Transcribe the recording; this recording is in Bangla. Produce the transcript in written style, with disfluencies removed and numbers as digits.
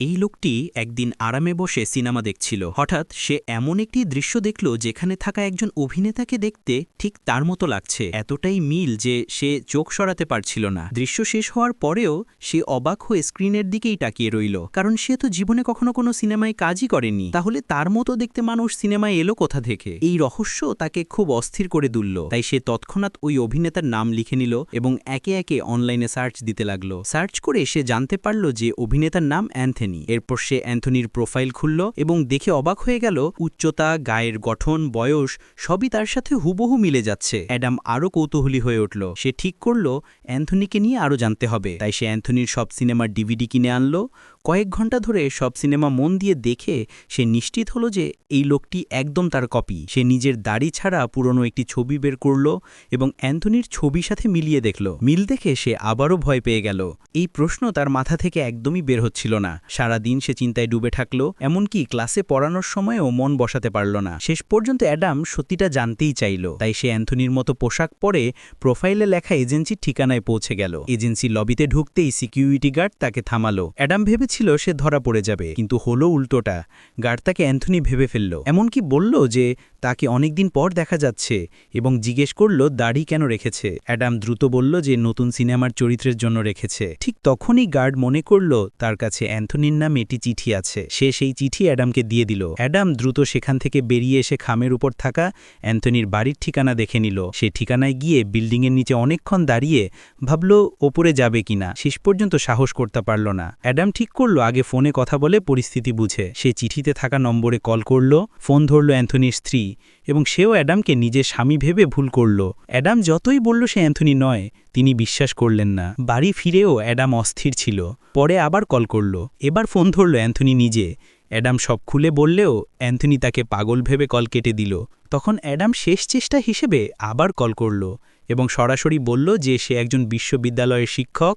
এই লোকটি একদিন আরামে বসে সিনেমা দেখছিল। হঠাৎ সে এমন একটি দৃশ্য দেখল যেখানে থাকা একজন অভিনেতাকে দেখতে ঠিক তার মতো লাগছে। এতটাই মিল যে সে চোখ সরাতে পারছিল না। দৃশ্য শেষ হওয়ার পরেও সে অবাক হয়ে স্ক্রিনের দিকেই তাকিয়ে রইল, কারণ সে তো জীবনে কখনো কোনো সিনেমায় কাজই করেনি। তাহলে তার মতো দেখতে মানুষ সিনেমায় এলো কোথা থেকে? এই রহস্য তাকে খুব অস্থির করে তুলল। তাই সে তৎক্ষণাৎ ওই অভিনেতার নাম লিখে নিল এবং একে একে অনলাইনে সার্চ দিতে লাগলো। সার্চ করে সে জানতে পারল যে অভিনেতার নাম অ্যান্থনি। এরপর সে অ্যান্থনির প্রোফাইল খুলল এবং দেখে অবাক হয়ে গেল, উচ্চতা, গায়ের গঠন, বয়স সবই তার সাথে হুবহু মিলে যাচ্ছে। অ্যাডাম আরও কৌতূহলী হয়ে উঠল। সে ঠিক করল অ্যান্থনিকে নিয়ে আরও জানতে হবে। তাই সে অ্যান্থনির সব সিনেমার ডিভিডি কিনে আনলো। কয়েক ঘন্টা ধরে সব সিনেমা মন দিয়ে দেখে সে নিশ্চিত হলো যে এই লোকটি একদম তার কপি। সে নিজের দাড়ি ছাড়া পুরনো একটি ছবি বের করল এবং অ্যান্থনির ছবির সাথে মিলিয়ে দেখল। মিল দেখে সে আবারও ভয় পেয়ে গেল। এই প্রশ্ন তার মাথা থেকে একদমই বের হচ্ছিল না। সারা দিন সে চিন্তায় ডুবে থাকলো, এমনকি ক্লাসে পড়ানোর সময়ও মন বসাতে পারল না। শেষ পর্যন্ত অ্যাডাম সত্যিটা জানতেই চাইল। তাই সে অ্যান্থনির মতো পোশাক পরে প্রোফাইলে লেখা এজেন্সির ঠিকানায় পৌঁছে গেল। এজেন্সি লবিতে ঢুকতেই সিকিউরিটি গার্ড তাকে থামালো। অ্যাডাম ভেবেছিল সে ধরা পড়ে যাবে, কিন্তু হলো উল্টোটা। গার্ড তাকে অ্যান্থনি ভেবে ফেলল, এমনকি বলল যে তাকে অনেকদিন পর দেখা যাচ্ছে এবং জিজ্ঞেস করল দাড়ি কেন রেখেছে। অ্যাডাম দ্রুত বলল যে নতুন সিনেমার চরিত্রের জন্য রেখেছে। ঠিক তখনই গার্ড মনে করল তার কাছে অ্যান্থনির নামে একটি চিঠি আছে। সে সেই চিঠি অ্যাডামকে দিয়ে দিল। অ্যাডাম দ্রুত সেখান থেকে বেরিয়ে এসে খামের উপর থাকা অ্যান্থনির বাড়ির ঠিকানা দেখে নিল। সে ঠিকানায় গিয়ে বিল্ডিংয়ের নিচে অনেকক্ষণ দাঁড়িয়ে ভাবল ওপরে যাবে কিনা। শেষ পর্যন্ত সাহস করতে পারল না। অ্যাডাম ঠিক করল আগে ফোনে কথা বলে পরিস্থিতি বুঝে। সে চিঠিতে থাকা নম্বরে কল করল। ফোন ধরল অ্যান্থনির স্ত্রী এবং সেও অ্যাডামকে নিজের স্বামী ভেবে ভুল করল। অ্যাডাম যতই বলল সে অ্যান্থনি নয়, তিনি বিশ্বাস করলেন না। বাড়ি ফিরেও অ্যাডাম অস্থির ছিল। পরে আবার কল করল। এবার ফোন ধরল অ্যান্থনি নিজে। অ্যাডাম সব খুলে বললেও অ্যান্থনি তাকে পাগল ভেবে কল কেটে দিল। তখন অ্যাডাম শেষ চেষ্টা হিসেবে আবার কল করল এবং সরাসরি বলল যে সে একজন বিশ্ববিদ্যালয়ের শিক্ষক